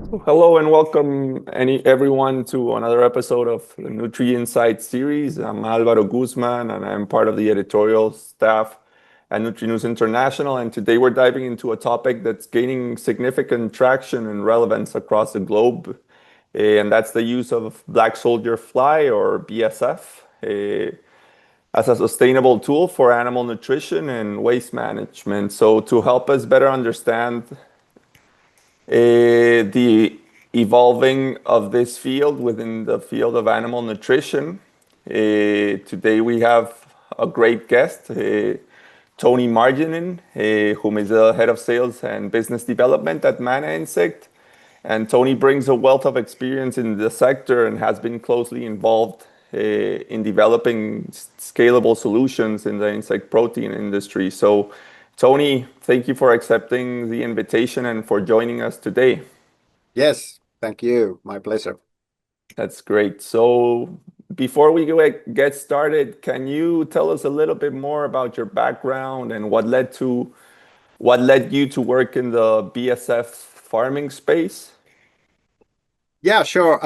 Hello and welcome everyone to another episode of the Nutri Insight series. I'm Alvaro Guzman and I'm part of the editorial staff at NutriNews International. And today we're diving into a topic that's gaining significant traction and relevance across the globe. And that's the use of black soldier fly or BSF as a sustainable tool for animal nutrition and waste management. So to help us better understand the evolving of this field within the field of animal nutrition. Today we have a great guest, Toni Marjanen, whom is the head of sales and business development at Mana Insect. And Toni brings a wealth of experience in the sector and has been closely involved in developing scalable solutions in the insect protein industry. So, Toni, thank you for accepting the invitation and for joining us today. Yes, thank you. My pleasure. That's great. So, before we get started, can you tell us a little bit more about your background and what led you to work in the BSF farming space? Yeah, sure.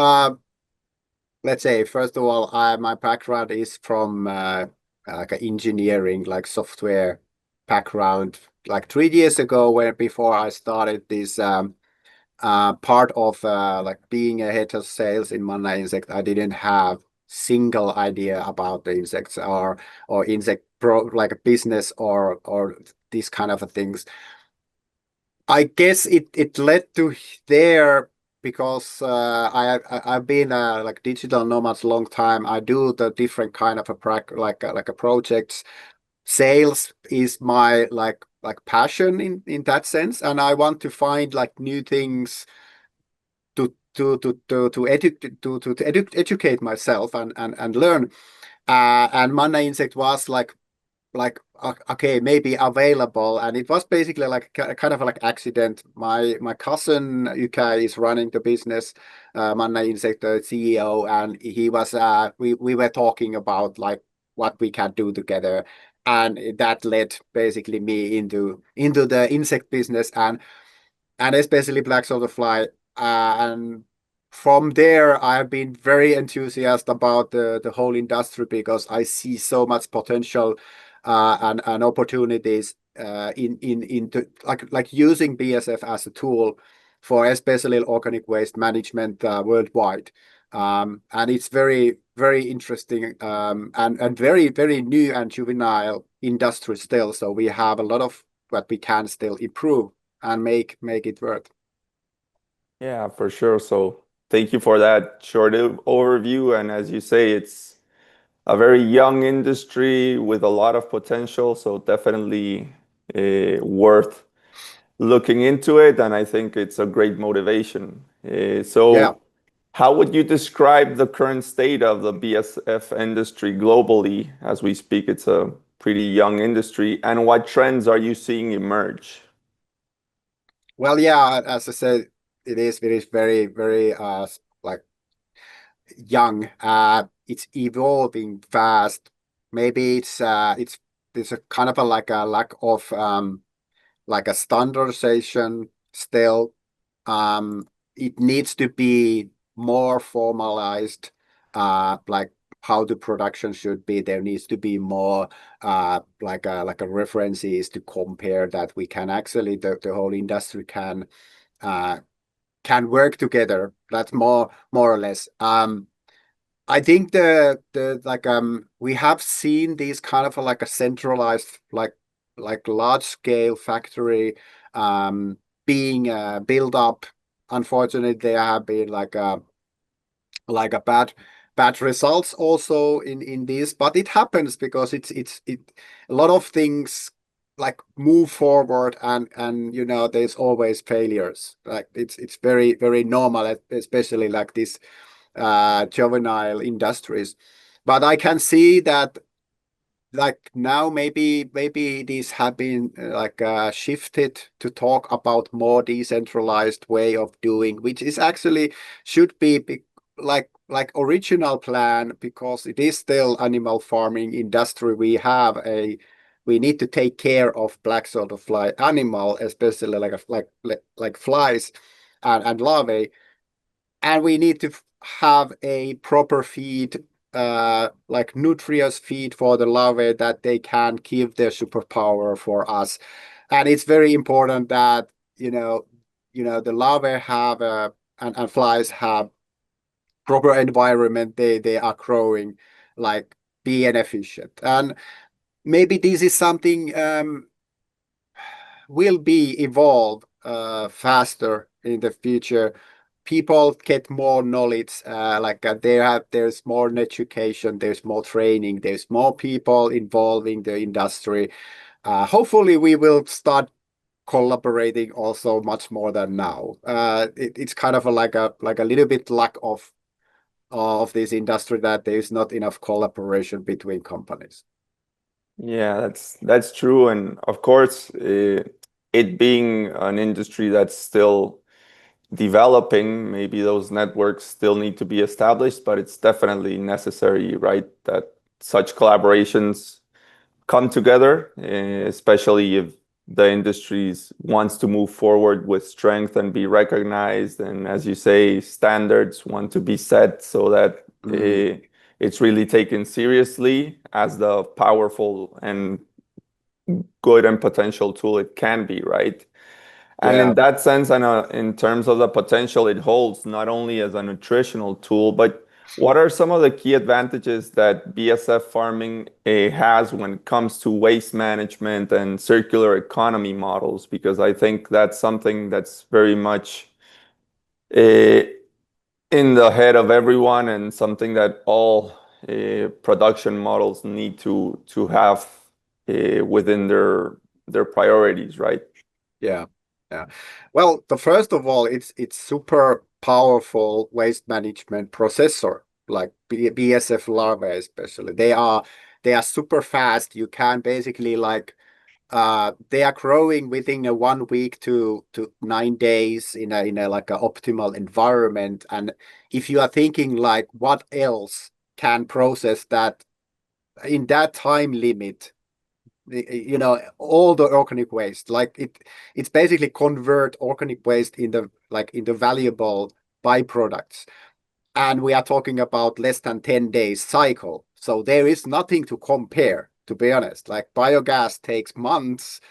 Let's say first of all, my background is from like engineering, like software background. Like 3 years ago, when before I started this part of like being a head of sales in Manna Insect, I didn't have single idea about the insects or insect like a business or these kind of things. I guess it led to there because I've been like digital nomads a long time. I do the different kind of like a projects. Sales is my like passion in that sense, and I want to find like new things to educate myself and learn. And Manna Insect was like okay, maybe available, and it was basically like kind of like accident. My cousin UK is running the business, Manna Insect, the CEO, and he was we were talking about like what we can do together, and that led basically me into the insect business and especially black soldier fly. And from there, I've been very enthusiastic about the whole industry because I see so much potential and opportunities into like using BSF as a tool for especially organic waste management worldwide. And it's very interesting and very new and juvenile industry still. So we have a lot of what we can still improve and make it work. Yeah, for sure. So, thank you for that short overview. And as you say, it's a very young industry with a lot of potential. So, definitely worth looking into it. And I think it's a great motivation. Yeah. So, how would you describe the current state of the BSF industry globally as we speak? It's a pretty young industry. And what trends are you seeing emerge? Well, yeah, as I said, it is very like young. It's evolving fast. Maybe it's there's a kind of a like a lack of like a standardization still. It needs to be more formalized, like how the production should be. There needs to be more like a references to compare that we can actually the whole industry uh, can work together. That's more or less. I think the like we have seen these kind of like a centralized like large scale factory being built up. Unfortunately, there have been like a bad results also in this, but it happens because it a lot of things like move forward and you know there's always failures. Like it's very normal, especially like this juvenile industries. But I can see that like now maybe these have been like shifted to talk about more decentralized way of doing, which is actually should be like original plan because it is still animal farming industry. We need to take care of black soldier fly animal, especially like flies. and larvae, and we need to have a proper feed, like nutritious feed for the larvae that they can give their superpower for us. And it's very important that the larvae have and flies have proper environment they are growing, like being efficient. And maybe this is something will be evolve faster in the future. People get more knowledge, there's more education, there's more training, there's more people involving the industry. Hopefully we will start collaborating also much more than now. It's kind of like a little bit lack of this industry, that there is not enough collaboration between companies. Yeah, that's true. And of course, it being an industry that's still developing, maybe those networks still need to be established, but it's definitely necessary, right? That such collaborations come together, especially if the industries wants to move forward with strength and be recognized. And as you say, standards want to be set so that it's really taken seriously as the powerful and good and potential tool it can be, right? And Yeah. in that sense, and in terms of the potential it holds, not only as a nutritional tool, but what are some of the key advantages that BSF farming has when it comes to waste management and circular economy models? Because I think that's something that's very much uh, in the head of everyone, and something that all production models need to have within their priorities, right? Yeah. Yeah. Well, the first of all, it's super powerful waste management processor, like BSF larvae especially. They are super fast. You can basically they are growing within a 1 week to 9 days in a like a optimal environment. And if you are thinking like what else can process that in that time limit, all the organic waste, it's basically convert organic waste in the valuable byproducts. And we are talking about less than 10 days cycle, so there is nothing to compare, to be honest. Like biogas takes months,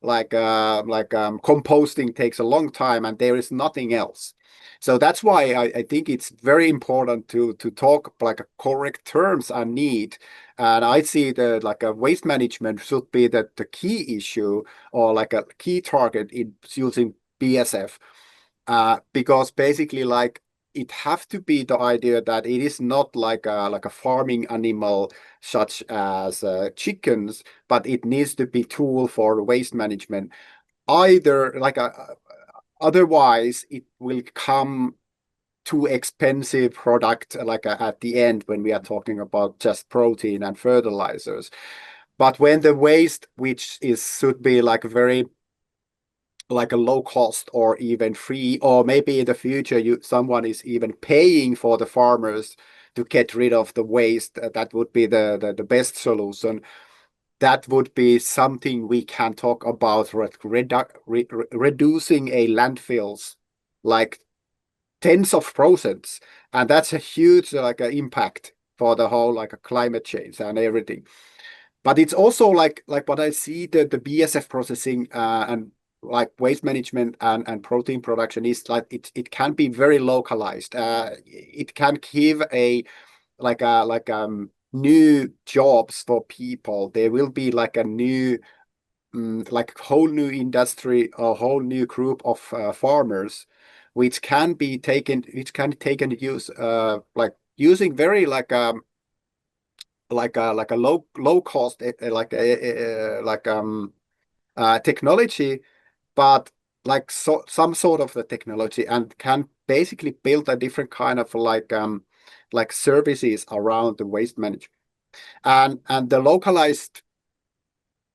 composting takes a long time, and there is nothing else. So that's why I think it's very important to talk like a correct terms are need. And I see that like a waste management should be the key issue, or like a key target in using BSF, because basically like it have to be the idea that it is not like a farming animal such as chickens, but it needs to be tool for waste management. Either otherwise it will come too expensive product at the end when we are talking about just protein and fertilizers. But when the waste, which is should be like very like a low cost or even free, or maybe in the future someone is even paying for the farmers to get rid of the waste, that would be the best solution. That would be something we can talk about, reducing a landfills like tens of percents, and that's a huge impact for the whole like a climate change and everything. But it's also like what I see, the BSF processing and like waste management and protein production is like it can be very localized. It can give a new jobs for people. There will be like a new like whole new industry, a whole new group of farmers, which can take and use like using very like a low cost technology, but some sort of the technology, and can basically build a different kind of like services around the waste management. And the localized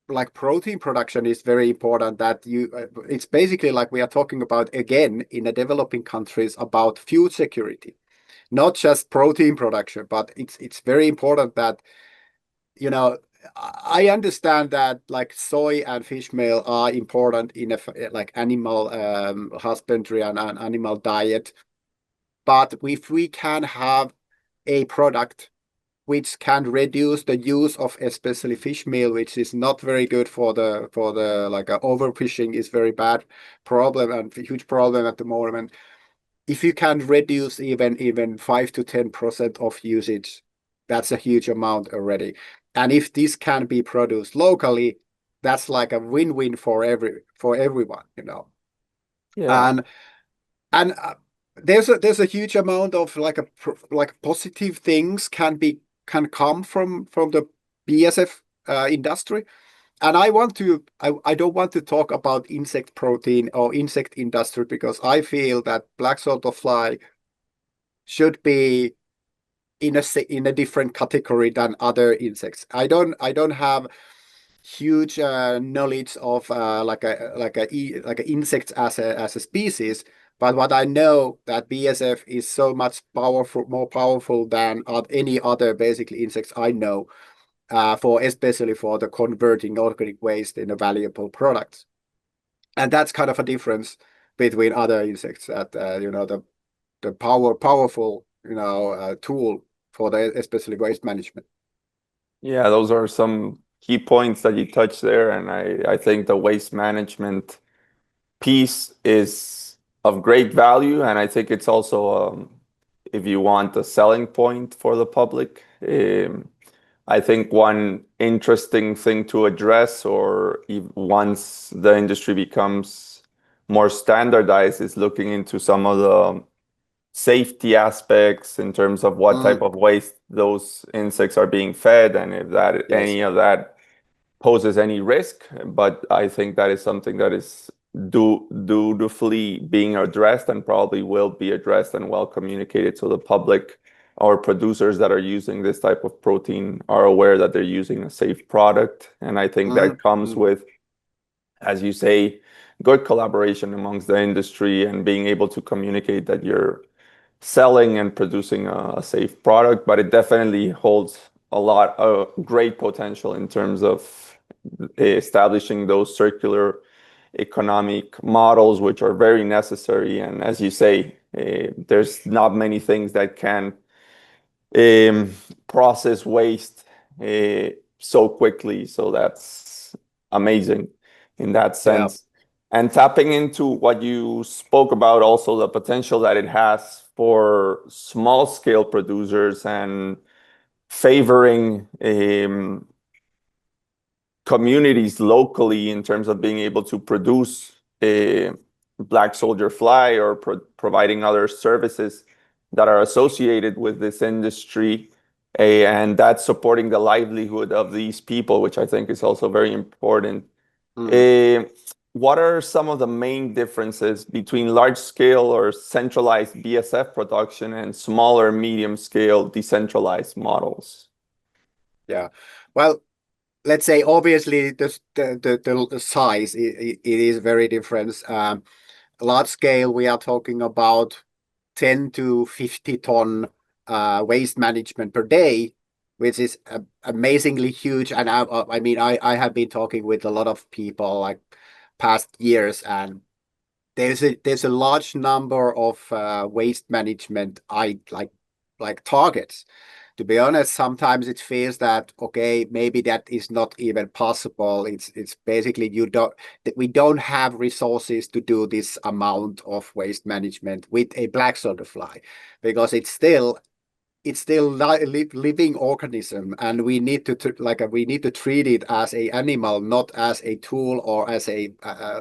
like protein production is very important, that it's basically like we are talking about again in the developing countries about food security, not just protein production, but it's very important that I understand that like soy and fish meal are important in like animal husbandry and animal diet, but if we can have a product which can reduce the use of especially fish meal, which is not very good for the like overfishing is very bad problem and huge problem at the moment. If you can reduce even 5 to 10% of usage, that's a huge amount already. And if this can be produced locally, that's like a win-win for everyone, you know. Yeah. And and there's a huge amount of like positive things can come from the BSF industry. And I don't want to talk about insect protein or insect industry because I feel that black soldier fly should be in a different category than other insects. I don't have huge knowledge of like a insects as a species, but what I know that BSF is so much more powerful than any other basically insects I know, for especially for the converting organic waste into valuable products. And that's kind of a difference between other insects that the powerful tool for the especially waste management. Yeah, those are some key points that you touched there. And I think the waste management piece is of great value. And I think it's also, if you want, a selling point for the public. I think one interesting thing to address, or once the industry becomes more standardized, is looking into some of the safety aspects in terms of what type Mm, of waste those insects are being fed and if that yes. any of that poses any risk. But I think that is something that is dutifully being addressed and probably will be addressed and well communicated so the public or producers that are using this type of protein are aware that they're using a safe product. And I think Mm, that comes mm, with, as you say, good collaboration amongst the industry and being able to communicate that you're selling and producing a safe product. But it definitely holds a lot of great potential in terms of establishing those circular economic models, which are very necessary. And as you say, there's not many things that can um, process waste so quickly. So that's amazing in that yeah. sense. And tapping into what you spoke about, also the potential that it has for small scale producers and favoring communities locally in terms of being able to produce a black soldier fly or providing other services that are associated with this industry, and that's supporting the livelihood of these people, which I think is also very important. Mm, Eh, what are some of the main differences between large scale or centralized BSF production and smaller medium scale decentralized models? yeah. Well, let's say obviously the size it is very different. Large scale, we are talking about 10 to 50 ton waste management per day, which is amazingly huge. And I mean, I have been talking with a lot of people like past years, and there's a large number of waste management like targets. To be honest, sometimes it feels that okay, maybe that is not even possible. It's basically we don't have resources to do this amount of waste management with a black soldier fly, because it's still living organism, and we need to we need to treat it as a animal, not as a tool or as a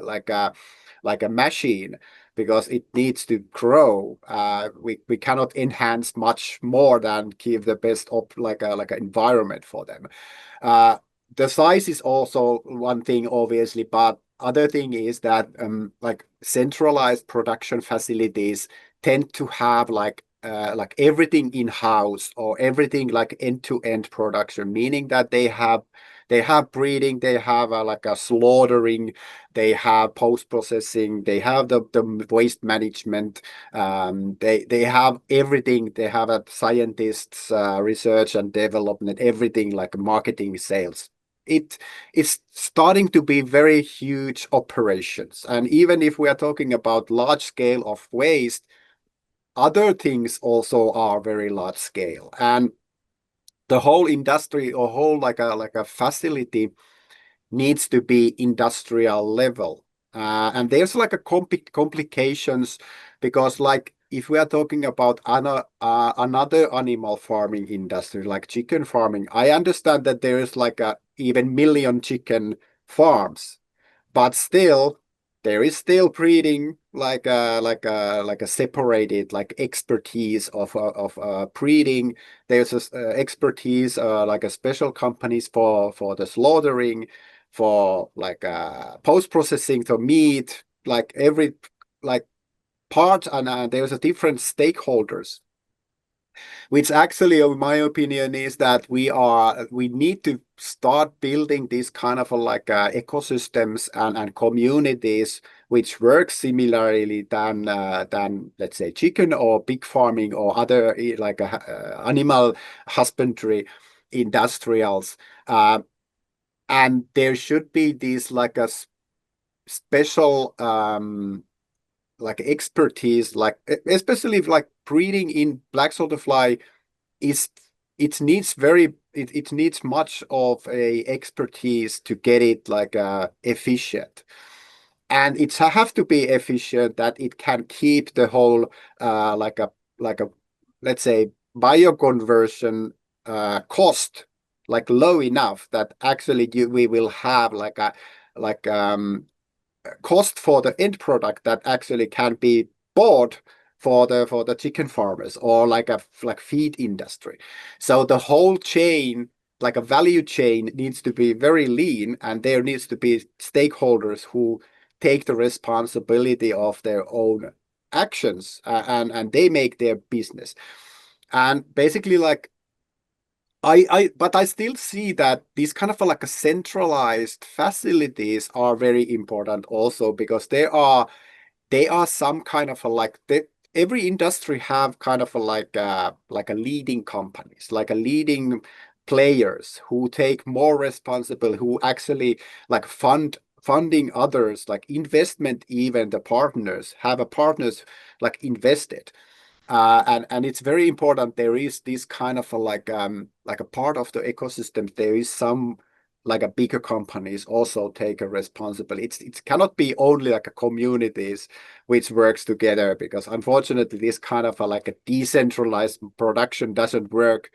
like a machine, because it needs to grow. We cannot enhance much more than give the best of like a environment for them. Uh, the size is also one thing, obviously, but other thing is that like centralized production facilities tend to have like like everything in-house or everything like end-to-end production, meaning that they have breeding, they have like a slaughtering, they have post-processing, they have the waste management, they have everything. They have scientists, research and development, everything like marketing, sales. It's starting to be very huge operations. And even if we are talking about large scale of waste, other things also are very large scale. And the whole industry or whole like a facility needs to be industrial level. And there's like a complications, because like if we are talking about another animal farming industry like chicken farming, I understand that there is like a even million chicken farms, but still there is still breeding like a separated like expertise of breeding. There's expertise like a special companies for the slaughtering, for like post processing for meat, like every like part. And there's a different stakeholders, which actually, in my opinion, is that we need to start building these kind of like ecosystems and communities which work similarly than let's say chicken or pig farming or other like animal husbandry industrials. And there should be these like a special like expertise, like especially if like breeding in black soldier fly is it needs much of a expertise to get it like efficient. And it's have to be efficient that it can keep the whole like a let's say bioconversion cost like low enough that actually we will have like a like cost for the end product that actually can be bought for the chicken farmers or like a like feed industry. So the whole chain, like a value chain, needs to be very lean, and there needs to be stakeholders who take the responsibility of their own actions, and they make their business. And basically like but I still see that these kind of like a centralized facilities are very important also, because they are some kind of a like every industry have kind of a like a leading companies, like a leading players who take more responsible, who actually like funding others, like investment, even the partners have a partners like invested. And it's very important. There is this kind of a like a part of the ecosystem. There is some like a bigger companies also take a responsibility. It cannot be only like a communities which works together, because unfortunately this kind of a like a decentralized production doesn't work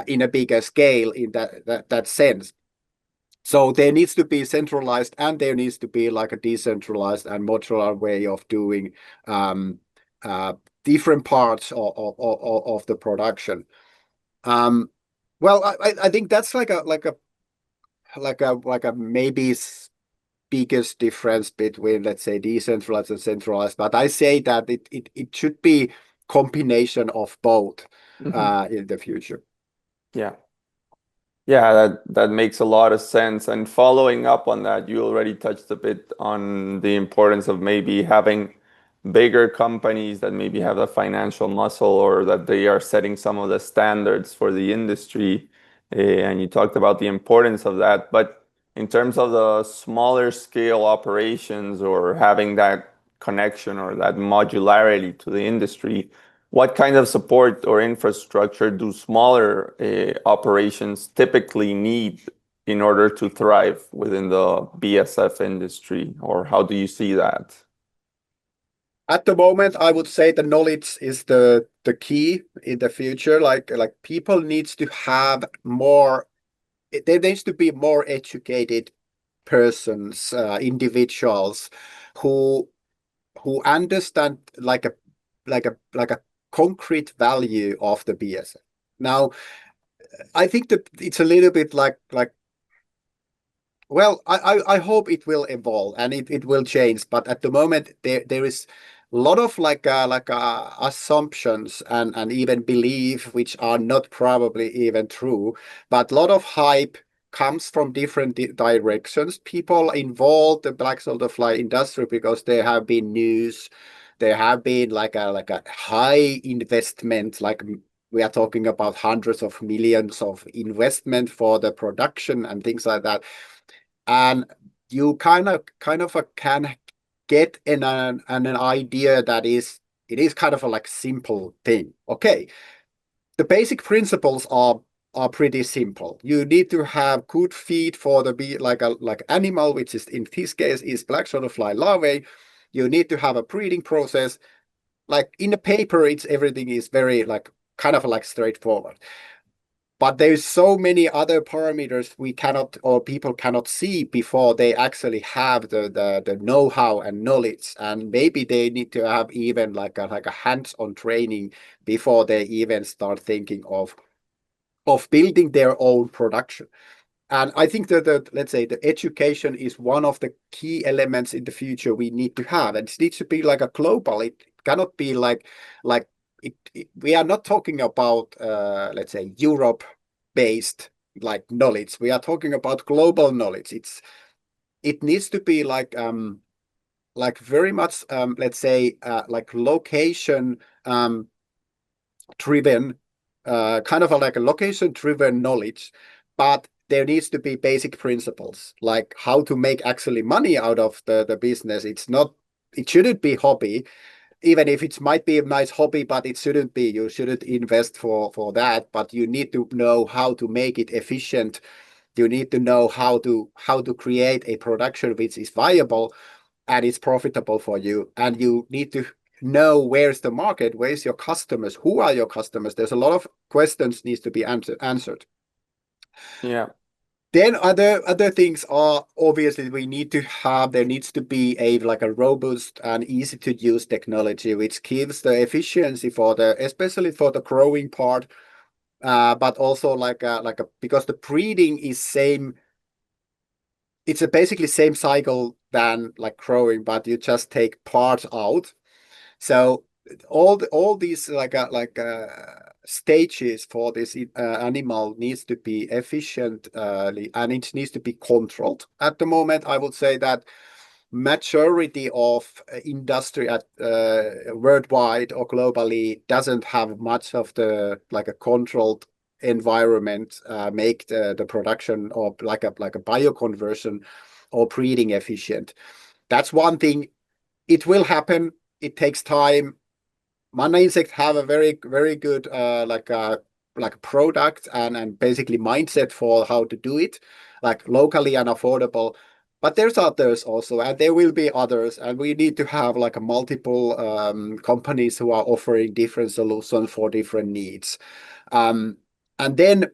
in a bigger scale in that sense. So there needs to be centralized, and there needs to be like a decentralized and modular way of doing um, uh, different parts of the production. Um, well, I think that's like a maybe biggest difference between, let's say, decentralized and centralized. But I say that it should be combination of both Mhm. in the future. Yeah. Yeah, that makes a lot of sense. And following up on that, you already touched a bit on the importance of maybe having bigger companies that maybe have the financial muscle, or that they are setting some of the standards for the industry. And you talked about the importance of that. But in terms of the smaller scale operations, or having that connection or that modularity to the industry, what kind of support or infrastructure do smaller operations typically need in order to thrive within the BSF industry, or how do you see that? At the moment, I would say the knowledge is the key in the future. Like people needs to have more. There needs to be more educated persons, individuals who understand like a concrete value of the BSF. Now, I think that it's a little bit like well, I hope it will evolve and it will change. But at the moment, there is lot of assumptions and even belief which are not probably even true, but a lot of hype comes from different directions. People involved the black soldier fly industry because there have been news, there have been like a high investment, like we are talking about hundreds of millions of investment for the production and things like that. And you kind of can get an idea that it is kind of a like simple thing. Okay, the basic principles are pretty simple. You need to have good feed for the bee, like animal, which is in this case is black fly larvae. You need to have a breeding process. Like in the paper, it's everything is very like kind of like straightforward. But there's so many other parameters we cannot or people cannot see before they actually have the know-how and knowledge. And maybe they need to have even like a hands-on training before they even start thinking of building their own production. And I think that let's say the education is one of the key elements in the future we need to have. And it needs to be like a global. It cannot be like we are not talking about let's say Europe based like knowledge. We are talking about global knowledge. It needs to be like very much let's say like location driven, kind of like a location driven knowledge, but there needs to be basic principles like how to make actually money out of the business. It shouldn't be hobby, even if it might be a nice hobby, but it shouldn't be. You shouldn't invest for that, but you need to know how to make it efficient. You need to know how to create a production which is viable and it's profitable for you. And you need to know where's the market, where's your customers, who are your customers. There's a lot of questions needs to be answered. Yeah. Then other things are obviously there needs to be a robust and easy to use technology which gives the efficiency for especially for the growing part, but also because the breeding is same. It's a basically same cycle than like growing, but you just take parts out. So all these stages for this animal needs to be efficiently and it needs to be controlled. At the moment, I would say that majority of industry at worldwide or globally doesn't have much of the like a controlled environment make the production or like a bioconversion or breeding efficient. That's one thing. It will happen. It takes time. Mana insects have a very good like product and basically mindset for how to do it, like locally and affordable. But there's others also, and there will be others, and we need to have like a multiple companies who are offering different solutions for different needs. And then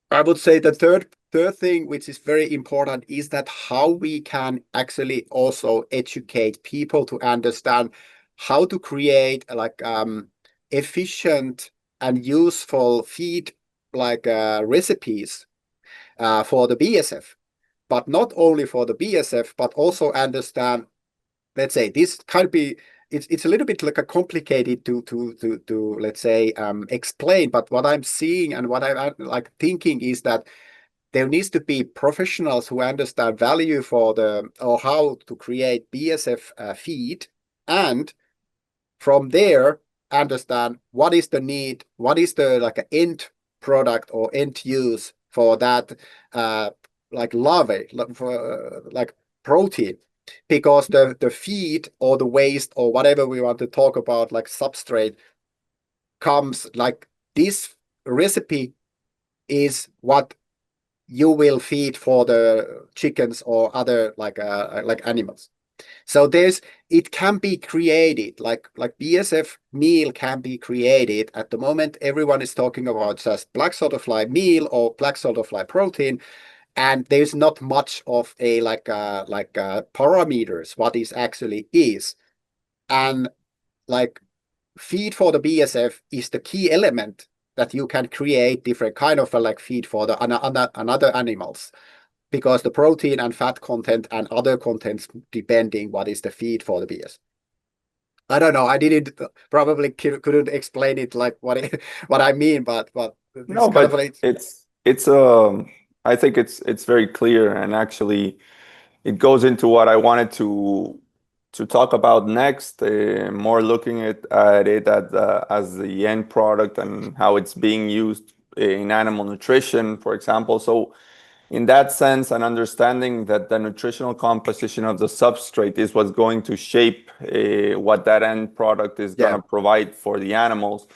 I would say the third thing, which is very important, is that how we can actually also educate people to understand how to create like efficient and useful feed like recipes for the BSF, but not only for the BSF, but also understand. Let's say this can be. It's a little bit like a complicated to let's say explain. But what I'm seeing and what I'm like thinking is that there needs to be professionals who understand value for the or how to create BSF feed, and from there understand what is the need, what is the like end product or end use for that like larvae, for, like protein, because the feed or the waste or whatever we want to talk about like substrate comes like this recipe is what you will feed for the chickens or other like animals. So it can be created like BSF meal can be created. At the moment, everyone is talking about just black fly meal or black fly protein, and there's not much of a parameters what is actually is. And like feed for the BSF is the key element that you can create different kind of like feed for the another animals, because the protein and fat content and other contents depending what is the feed for the BS. I don't know. I didn't probably couldn't explain it like what what I mean, but it's No, kind of but like it's I think it's very clear, and actually it goes into what I wanted to talk about next, more looking at it as the end product and how it's being used in animal nutrition, for example. So in that sense, and understanding that the nutritional composition of the substrate is what's going to shape what that end product is going yeah. to provide for the animals,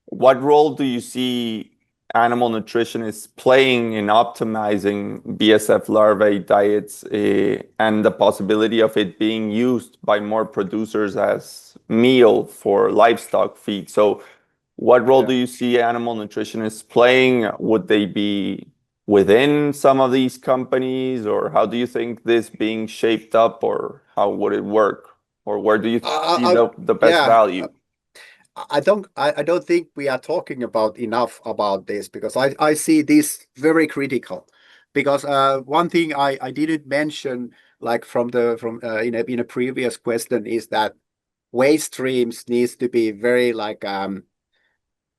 what role do you see animal nutritionists playing in optimizing BSF larvae diets and the possibility of it being used by more producers as meal for livestock feed? So, what role Yeah. do you see animal nutritionists playing? Would they be within some of these companies, or how do you think this being shaped up, or how would it work? Or where do you see the best Yeah. value? I don't think we are talking about enough about this because I see this very critical because one thing I didn't mention like from in a previous question is that waste streams needs to be very like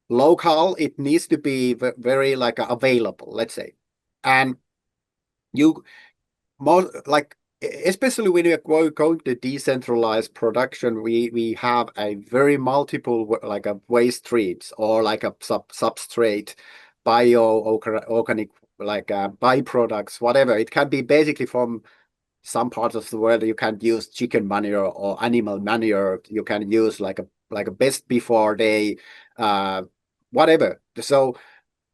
local. It needs to be very like available, let's say. And you more like especially when you're going to decentralized production, we have a very multiple like a waste streams or like a substrate bio organic like byproducts, whatever. It can be basically from some parts of the world. You can use chicken manure or animal manure. You can use like a best before day, uh, whatever. So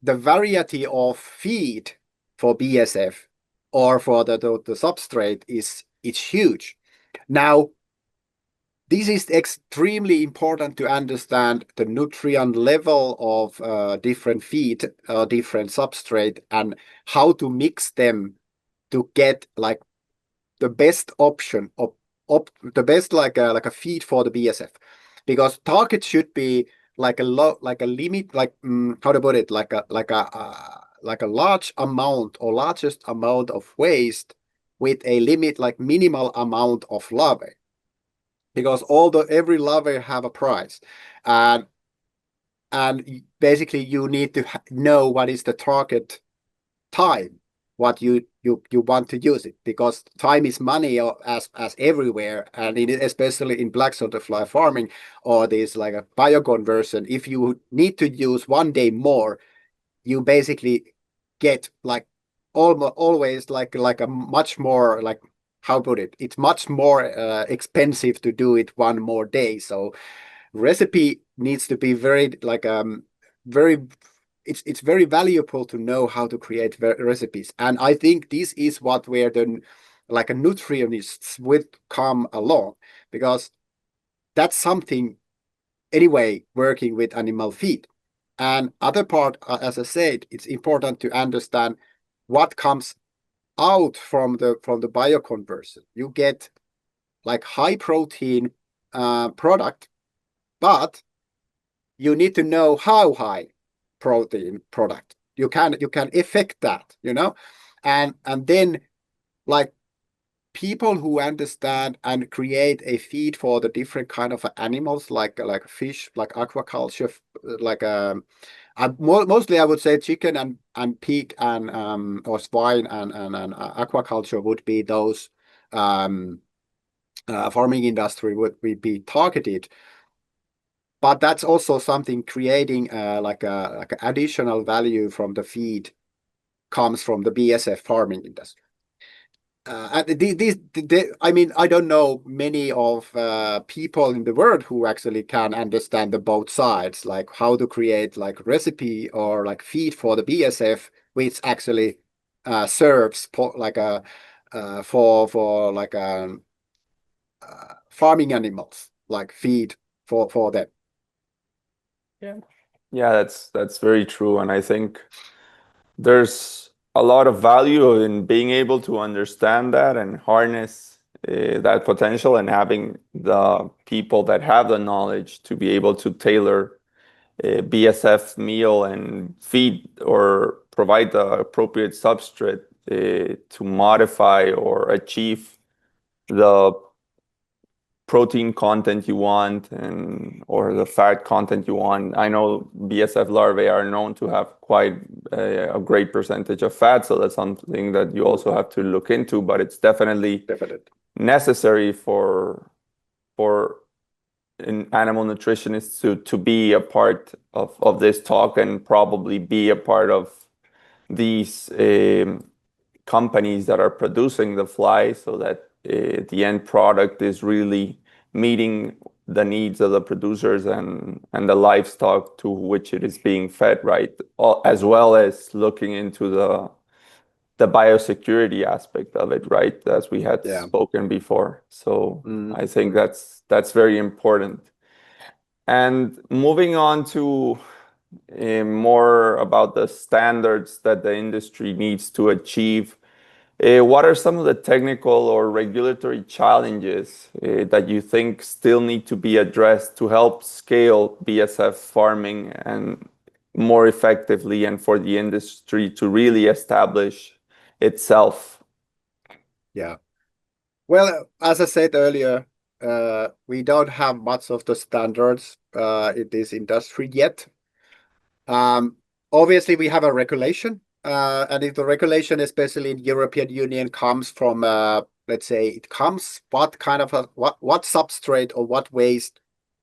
the variety of feed for BSF or for the substrate is it's huge. Now, this is extremely important to understand the nutrient level of different feed, different substrate, and how to mix them to get like the best option of the best like a feed for the BSF, because target should be like like a limit like how to put it like a large amount or largest amount of waste with a limit like minimal amount of larvae, because all the every larvae have a price, and basically you need to know what is the target time what you want to use it, because time is money as everywhere, and especially in black butterfly farming or this like a bioconversion. If you need to use 1 day more, you basically get like almost always like a much more like how put it it's much more expensive to do it 1 more day. So recipe needs to be very like very it's very valuable to know how to create recipes, and I think this is what where the like a nutritionists would come along, because that's something anyway working with animal feed. And other part, as I said, it's important to understand what comes out from the bioconversion. You get like high protein product, but you need to know how high protein product you can affect that, and then like people who understand and create a feed for the different kind of animals like fish, like aquaculture, like mostly I would say chicken and pig and or swine and aquaculture would be those um farming industry would be targeted. But that's also something creating like a additional value from the feed comes from the BSF farming industry. I mean, I don't know many of people in the world who actually can understand the both sides, like how to create like recipe or like feed for the BSF, which actually serves like a for like farming animals, like feed for them. Yeah. Yeah, that's very true. And I think there's a lot of value in being able to understand that and harness that potential, and having the people that have the knowledge to be able to tailor BSF meal and feed or provide the appropriate substrate to modify or achieve the protein content you want and or the fat content you want. I know BSF larvae are known to have quite a great percentage of fat, so that's something that you also have to look into, but it's definitely necessary for an animal nutritionist to be a part of this talk and probably be a part of these companies that are producing the fly so that the end product is really meeting the needs of the producers and the livestock to which it is being fed, right? As well as looking into the biosecurity aspect of it, right? As we had spoken before. So I think that's very important. And moving on to more about the standards that the industry needs to achieve. What are some of the technical or regulatory challenges that you think still need to be addressed to help scale BSF farming and more effectively and for the industry to really establish itself? Yeah. Well, as I said earlier, we don't have much of the standards in this industry yet. Obviously, we have a regulation, and if the regulation, especially in European Union, comes from, let's say, it comes what kind of what substrate or what waste.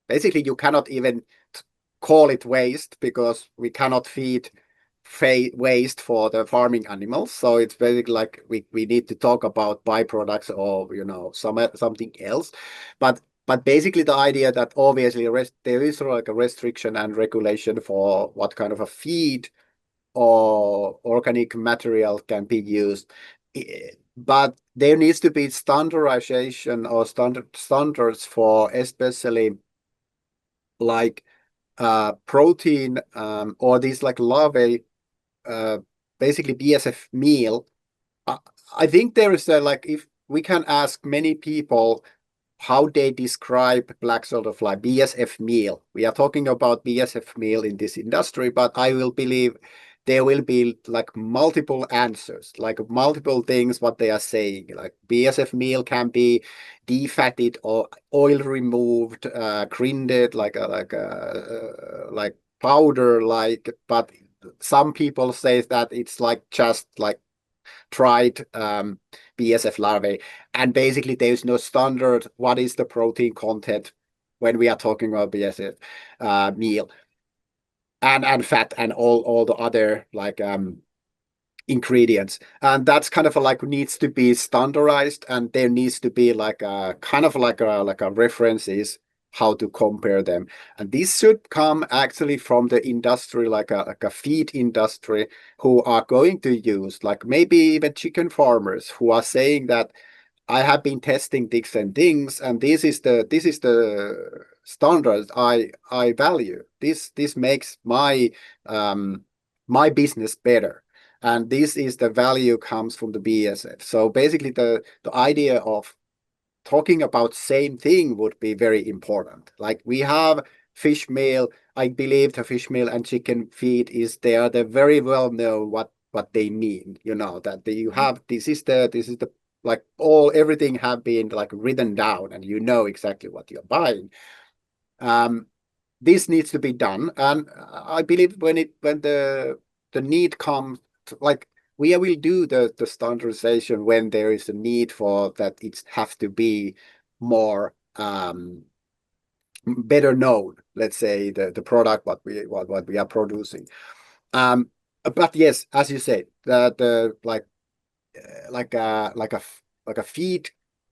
Basically, you cannot even call it waste because we cannot feed waste for the farming animals. So it's basically like we need to talk about byproducts or something else. But basically the idea that obviously there is like a restriction and regulation for what kind of a feed or organic material can be used. But there needs to be standardization or standards for especially like protein or these like larvae, basically BSF meal. I think there is like if we can ask many people how they describe black soldier fly BSF meal. We are talking about BSF meal in this industry, but I will believe there will be like multiple answers, like multiple things what they are saying. Like BSF meal can be defatted or oil removed, grinded like powder like, but some people say that it's like just like tried BSF larvae, and basically there is no standard what is the protein content when we are talking about BSF meal and fat and all the other like ingredients, and that's kind of like needs to be standardized, and there needs to be like a kind of like a references how to compare them, and this should come actually from the industry like a feed industry who are going to use like maybe even chicken farmers who are saying that I have been testing different things, and this is the standard I value. This makes my business better, and this is the value comes from the BSF. So basically, the idea of talking about same thing would be very important. Like we have fish meal. I believe the fish meal and chicken feed is there. They very well know what they mean. You know that you have this is the like everything have been like written down, and you know exactly what you're buying. This needs to be done, and I believe when the need comes, like we will do the standardization when there is a need for that. It have to be more better known. Let's say the product what we are producing. But yes, as you said, the like a feed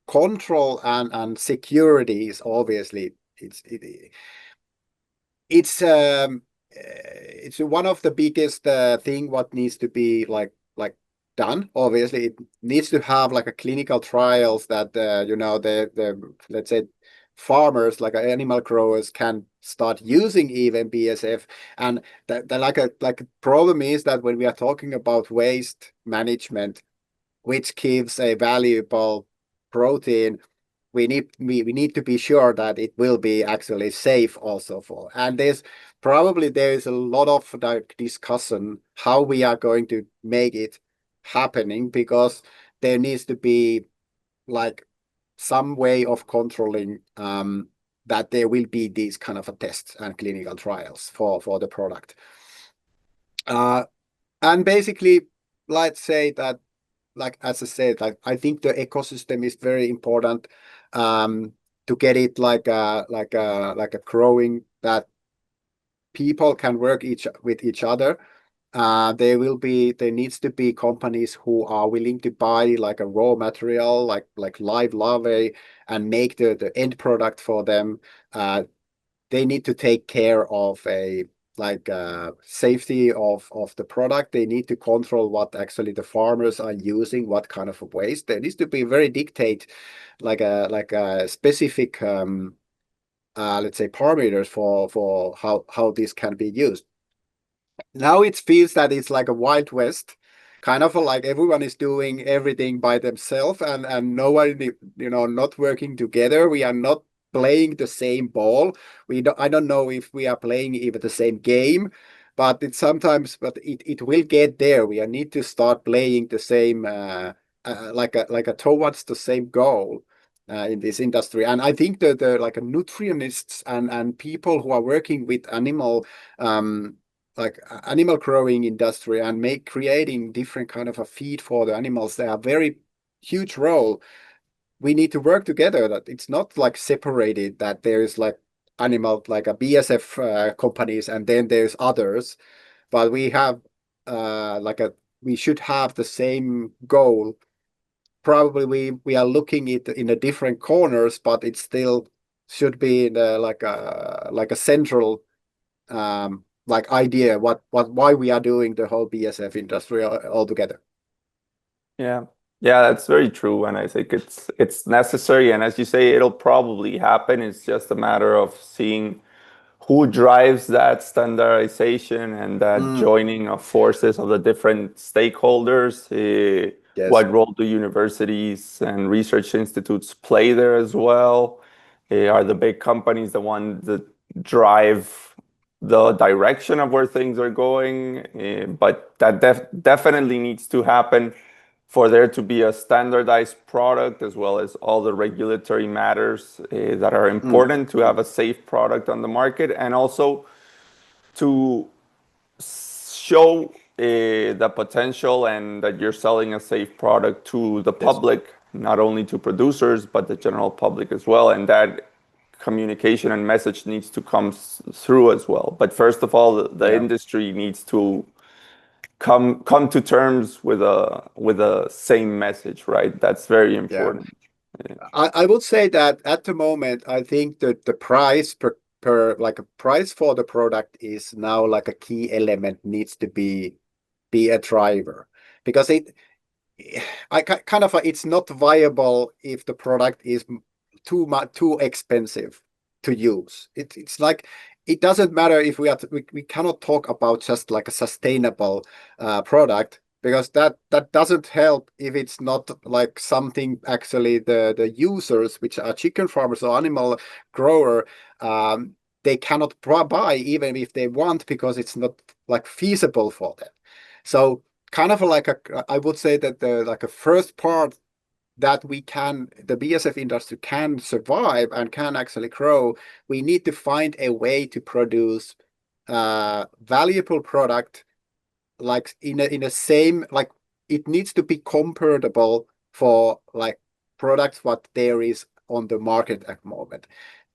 control and security is obviously it's one of the biggest thing what needs to be like done. Obviously, it needs to have like a clinical trials that the let's say farmers like animal growers can start using even BSF, and the like problem is that when we are talking about waste management, which gives a valuable protein, we need to be sure that it will be actually safe also for. And there is a lot of like discussion how we are going to make it happening, because there needs to be like some way of controlling that there will be these kind of tests and clinical trials for the product. And basically, let's say that, like as I said, like I think the ecosystem is very important to get it like a growing, that people can work with each other. There needs to be companies who are willing to buy like a raw material, like live larvae, and make the end product for them. They need to take care of safety of the product. They need to control what actually the farmers are using, what kind of waste. There needs to be very dictate like a specific let's say parameters for how this can be used. Now it feels that it's like a Wild West, kind of like everyone is doing everything by themselves, and nobody, not working together. We are not playing the same ball. I don't know if we are playing even the same game, but it will get there. We need to start playing the same like a towards the same goal in this industry. And I think that the like nutritionists and people who are working with animal growing industry and creating different kind of a feed for the animals, they are very huge role. We need to work together, that it's not like separated, that there is like animal like a BSF companies and then there's others, but we have we should have the same goal. Probably we are looking at in a different corners, but it still should be in like a central idea why we are doing the whole BSF industry all together. Yeah. Yeah, that's very true. And I think it's necessary. And as you say, it'll probably happen. It's just a matter of seeing who drives that standardization and that joining of forces of the different stakeholders. Yes. What role do universities and research institutes play there as well? Are the big companies the ones that drive the direction of where things are going? But that definitely needs to happen for there to be a standardized product, as well as all the regulatory matters that are important to have a safe product on the market, and also to show the potential and that you're selling a safe product to the Yes. public, not only to producers, but the general public as well. And that communication and message needs to come through as well. But first of all, the Yeah. industry needs to come to terms with a same message, right? That's very Yeah. important. I would say that at the moment, I think that the price per like a price for the product is now like a key element, needs to be a driver, because it's not viable if the product is too expensive to use. It's like, it doesn't matter if we cannot talk about just like a sustainable product, because that doesn't help if it's not like something actually the users, which are chicken farmers or animal grower, they cannot buy even if they want, because it's not like feasible for them. So kind of I would say that the first part that the BSF industry can survive and can actually grow, we need to find a way to produce valuable product, like in a same, like it needs to be comparable for like products what there is on the market at the moment.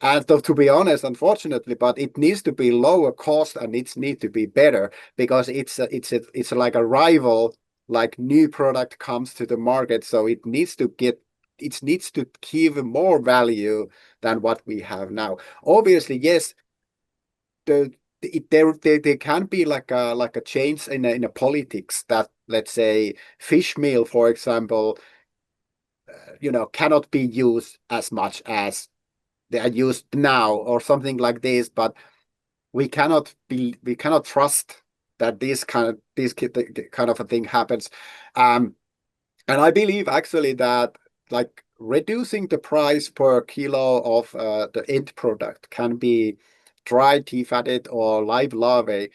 And to be honest, unfortunately, but it needs to be lower cost and it needs to be better, because it's like a rival, like new product comes to the market, so it needs to give more value than what we have now. Obviously, yes, there can be like a change in a politics, that, let's say, fish meal, for example, cannot be used as much as they are used now, or something like this. But we cannot trust that this kind of a thing happens. And I believe actually that like reducing the price per kilo of the end product, can be dry, defatted, or live larvae,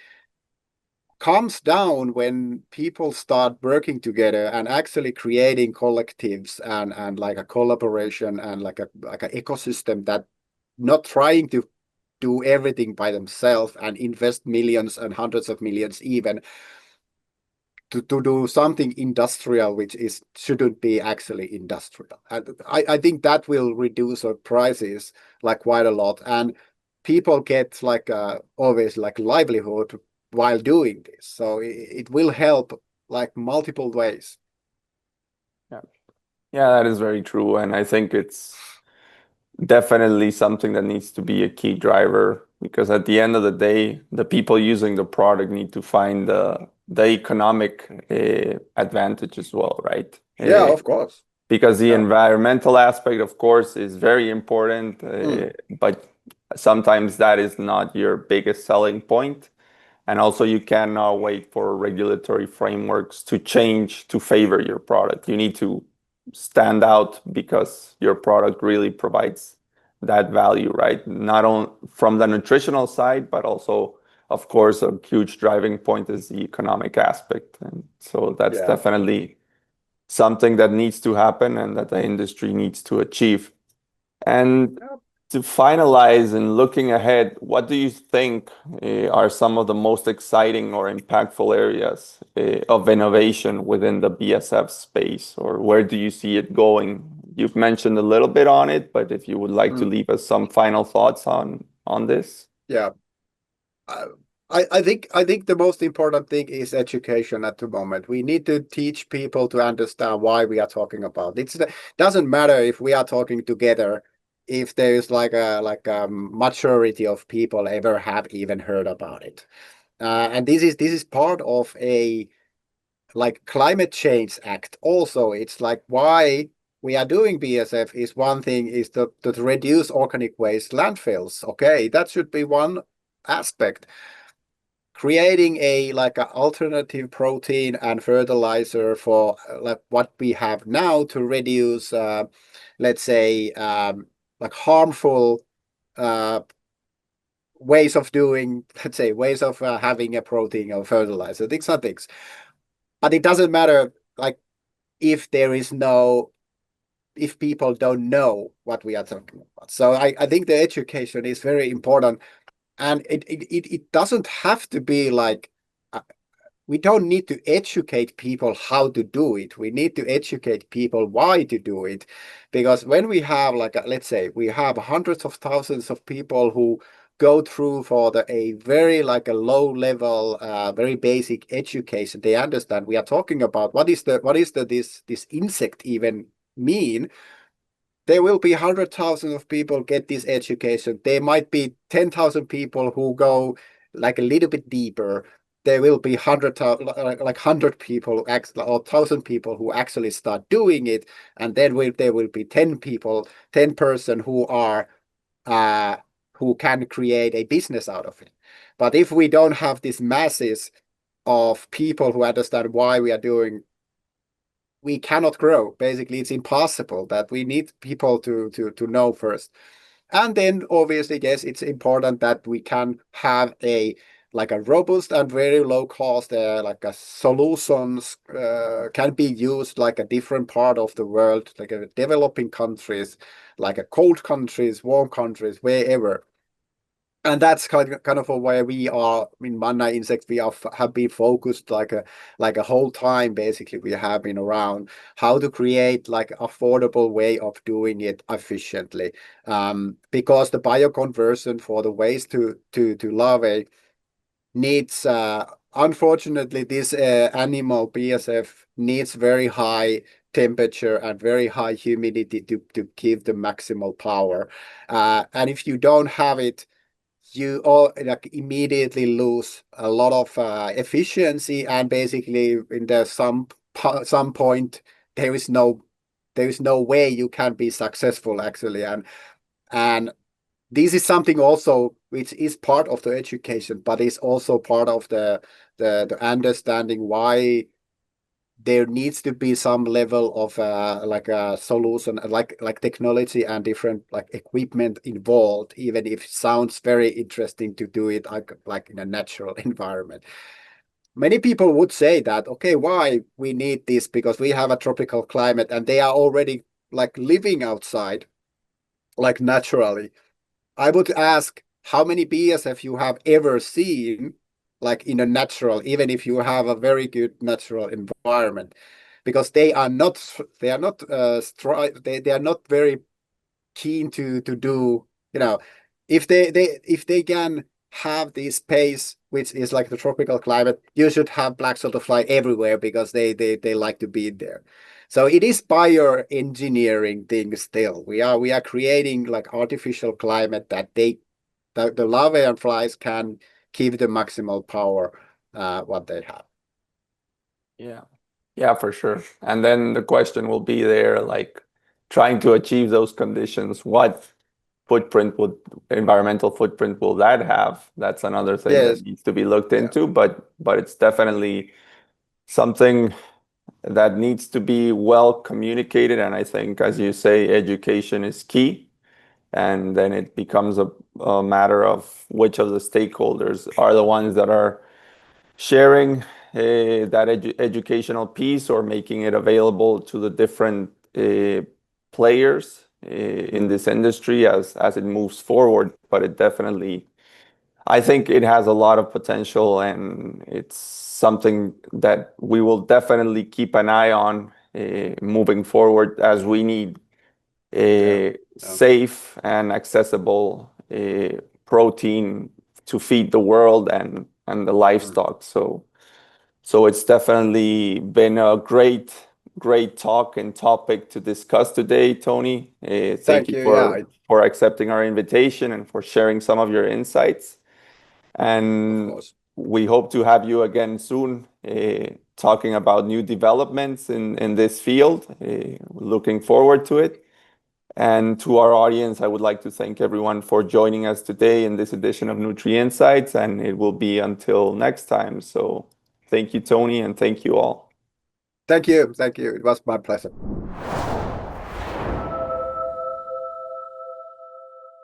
comes down when people start working together and actually creating collectives and like a collaboration and like an ecosystem that not trying to do everything by themselves and invest millions and hundreds of millions even to do something industrial, which shouldn't be actually industrial. I think that will reduce our prices like quite a lot, and people get like always like livelihood while doing this. So it will help like multiple ways. Yeah. Yeah, that is very true. And I think it's definitely something that needs to be a key driver because at the end of the day, the people using the product need to find the economic advantage as well, right? Yeah, of course. Because the Yeah. environmental aspect, of course, is very important, Mm. but sometimes that is not your biggest selling point. And also, you cannot wait for regulatory frameworks to change to favor your product. You need to stand out because your product really provides that value, right? Not only from the nutritional side, but also, of course, a huge driving point is the economic aspect. And so that's Yeah. definitely something that needs to happen and that the industry needs to achieve. And Yeah. to finalize and looking ahead, what do you think are some of the most exciting or impactful areas of innovation within the BSF space, or where do you see it going? You've mentioned a little bit on it, but if you would like to Mm. leave us some final thoughts on this. Yeah. Uh, I think the most important thing is education at the moment. We need to teach people to understand why we are talking about it. Doesn't matter if we are talking together, if there is like a majority of people ever have even heard about it. And this is part of a like climate change act. Also, it's like why we are doing BSF is one thing is to reduce organic waste landfills. Okay, that should be one aspect, creating a like an alternative protein and fertilizer for like what we have now to reduce let's say like harmful uh, ways of doing, let's say ways of having a protein or fertilizer, things are things, but it doesn't matter like if there is no, if people don't know what we are talking about. So I think the education is very important, and it doesn't have to be like we don't need to educate people how to do it. We need to educate people why to do it. Because when we have like, let's say we have hundreds of thousands of people who go through for a very like a low level, very basic education, they understand we are talking about what is the this insect even mean. There will be 100,000 of people get this education. There might be 10,000 people who go like a little bit deeper. There will be 100,000, like 100 people or 1,000 people who actually start doing it, and then there will be 10 people, 10 person uh, who can create a business out of it. But if we don't have these masses of people who understand why we are doing, we cannot grow. Basically, it's impossible. That we need people to know first. And then obviously, yes, it's important that we can have a like a robust and very low cost like a solutions can be used like a different part of the world, like a developing countries, like a cold countries, warm countries, wherever. And that's kind of where we are in Manna Insects. We have been focused like a whole time. Basically, we have been around how to create like affordable way of doing it efficiently. Because the bioconversion for the waste to larvae needs unfortunately this animal BSF needs very high temperature and very high humidity to give the maximal power. And if you don't have it, you all like immediately lose a lot of efficiency, and basically in the some point there is no way you can be successful actually. And this is something also which is part of the education, but is also part of the understanding why there needs to be some level of like a solution, like technology and different like equipment involved, even if it sounds very interesting to do it like in a natural environment. many people would say that, okay, why we need this? Because we have a tropical climate and they are already like living outside, like naturally. I would ask how many BSF you have ever seen, like in a natural, even if you have a very good natural environment, because they are not they are not very keen to do, if they can have this space which is like the tropical climate, you should have black fly everywhere because they like to be there. So it is bioengineering thing still. We are creating like artificial climate that the larvae and flies can keep the maximal power what they have. Yeah. Yeah, for sure. And then the question will be there, like trying to achieve those conditions, what environmental footprint will that have? That's another thing that Yes. needs to be looked Yeah. into, but it's definitely something that needs to be well communicated. And I think, as you say, education is key. And then it becomes a matter of which of the stakeholders are the ones that are sharing that educational piece or making it available to the different players in this industry as it moves forward. But it definitely, I think it has a lot of potential, and it's something that we will definitely keep an eye on moving forward, as we need Yeah. a Yeah. safe and accessible protein to feed the world and the Mm. livestock. So it's definitely been a great talk and topic to discuss today, Toni. Thank Thank you you. Yeah. for accepting our invitation and for sharing some of your insights. Of And course. we hope to have you again soon, talking about new developments in this field. Looking forward to it. And to our audience, I would like to thank everyone for joining us today in this edition of Nutri Insights, and it will be until next time. So thank you, Toni, and thank you all. Thank you. Thank you. It was my pleasure.